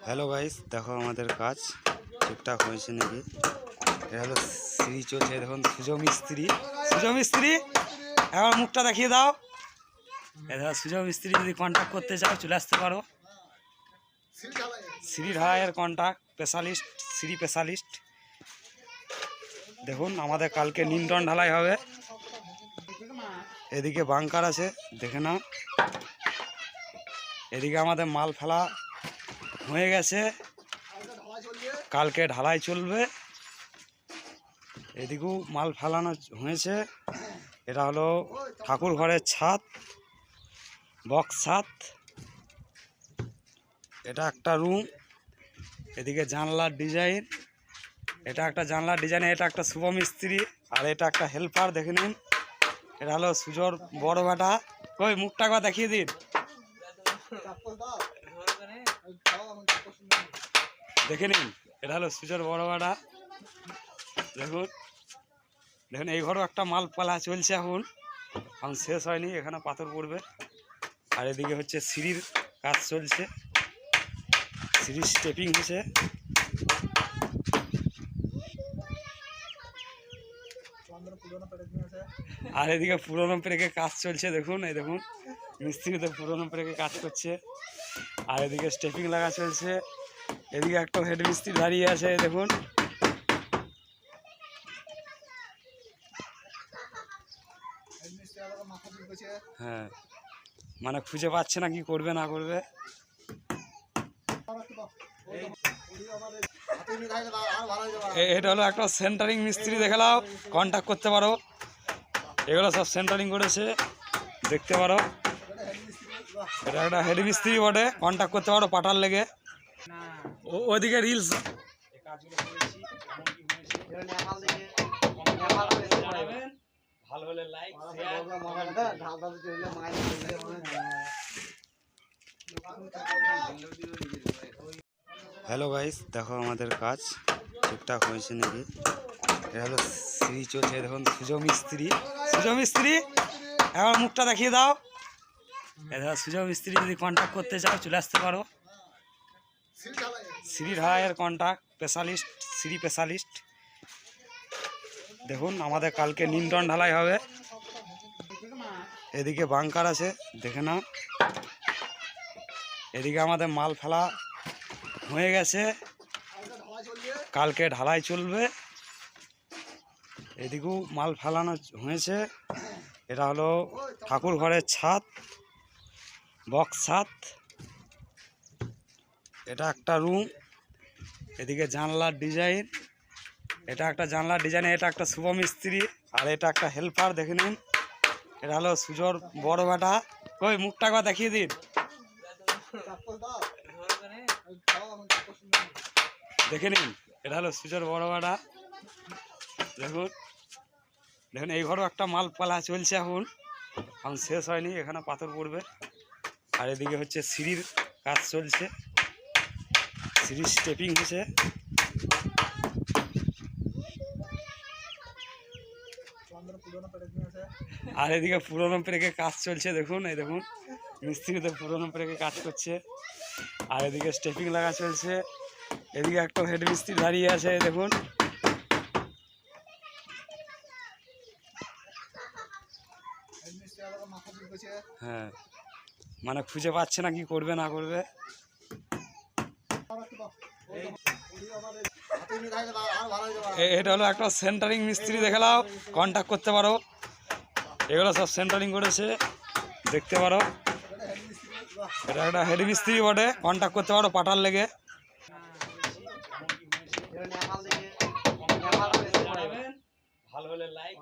Hello guys, দেখো আমাদের কাজ ঠিকঠাক হয়েছে নাকি। এটা হলো সিঁড়ি চলছে, দেখুন সুজয় মিস্ত্রি এখন মুখটা দেখিয়ে দাও। এটা সুজয় মিস্ত্রি, যদি কন্ট্যাক্ট করতে চাও চলে আসতে পারো। সিঁড়ি ঢালাইয়ের কন্ট্যাক্ট স্পেশালিস্ট, সিঁড়ি স্পেশালিস্ট। দেখুন আমাদের কালকে নিমটন ঢালাই হবে। এদিকে বাংকার আছে, দেখে নাও। এদিকে আমাদের মাল ফেলা হয়ে গেছে, কালকে ঢালাই চলবে। এদিকেও মাল ফেলানো হয়েছে। এটা হলো ঠাকুর ঘরের ছাদ, বক্স ছাদ। এটা একটা রুম, এদিকে জানলার ডিজাইন, এটা একটা জানলার ডিজাইন, এটা একটা শুভ মিস্ত্রি, আর এটা একটা হেল্পার। দেখে নিন, এটা হলো সুজোর বড় বেটা। ওই মুখটা একবার দেখিয়ে দিন, দেখে নিন। এটা হলো সুজোর বড় বেটা। দেখুন দেখুন, এই ঘরেও একটা মাল পালা চলছে, এখন শেষ হয়নি, এখানে পাথর পড়বে। আর এদিকে হচ্ছে সিঁড়ির কাজ চলছে, সিঁড়ির স্টেপিং হচ্ছে। আর এদিকে পুরোনো পেরেকে কাজ চলছে, দেখুন। এই দেখুন মিস্ত্রিতে পুরোনো পেরেকে কাজ করছে, আর এদিকে স্টেপিং লাগা চলছে। এদিকে একটা হেড মিস্ত্রি দাঁড়িয়ে আছে, দেখুন। হ্যাঁ, মানে খুঁজে পাচ্ছে না কি করবে না করবে। এটা হলো একটা সেন্টারিং মিস্ত্রি, দেখে নাও, কন্ট্যাক্ট করতে পারো। এগুলো সব সেন্টারিং করেছে, দেখতে পারো। এটা একটা হেড মিস্ত্রি বটে, কন্ট্যাক্ট করতে পারো পাটার লেগে। ওইদিকে রিলস ভালো হলে লাইক। হ্যালো গাইস, দেখো আমাদের কাজ ঠিকঠাক হয়েছে নাকি। এটা হলো সিঁড়ি চলছে, দেখুন সুজয় মিস্ত্রি এখন মুখটা দেখিয়ে দাও। এটা সুজয় মিস্ত্রি, যদি কন্ট্যাক্ট করতে চাও চলে আসতে পারো। সিঁড়ি ঢালাইয়ের কন্ট্যাক্ট স্পেশালিস্ট, সিঁড়ি স্পেশালিস্ট। দেখুন আমাদের কালকে নিমটন ঢালাই হবে। এদিকে বাংকার আছে, দেখে নাও। এদিকে আমাদের মাল ফেলা হয়ে গেছে, কালকে ঢালাই চলবে। এদিকেও মাল ফেলানো হয়েছে। এটা হলো ঠাকুর ঘরের ছাদ, বক্স ছাদ। এটা একটা রুম, এদিকে জানলার ডিজাইন, এটা একটা জানলার ডিজাইন, এটা একটা শুভ মিস্ত্রি, আর এটা একটা হেল্পার। দেখে নিন, এটা হলো সুজোর বড় বেটা। ওই মুখটা একবার দেখিয়ে দিন, দেখে নিন। এটা হলো সুজোর বড় বেটা। দেখুন দেখুন, এই ঘরেও একটা মাল পালা চলছে, এখন শেষ হয়নি, এখানে পাথর পড়বে। আর এদিকে হচ্ছে সিঁড়ির কাজ চলছে, সিঁড়ির স্টেপিং হচ্ছে। আর এদিকে পুরোনো পেরেকে কাজ চলছে, দেখুন। এই দেখুন মিস্ত্রিতে পুরোনো পেরেকে কাজ করছে, আর এদিকে স্টেপিং লাগা চলছে। এদিকে একটা হেড মিস্ত্রি দাঁড়িয়ে আছে, দেখুন। হ্যাঁ, মানে খুঁজে পাচ্ছে না কি করবে না করবে। এটা হলো একটা সেন্টারিং মিস্ত্রি, দেখে নাও, কন্ট্যাক্ট করতে পারো। এগুলো সব সেন্টারিং করেছে, দেখতে পারো। এটা একটা হেড মিস্ত্রি বটে, কন্ট্যাক্ট করতে পারো পাটার লেগে। ভালো হলে লাইক।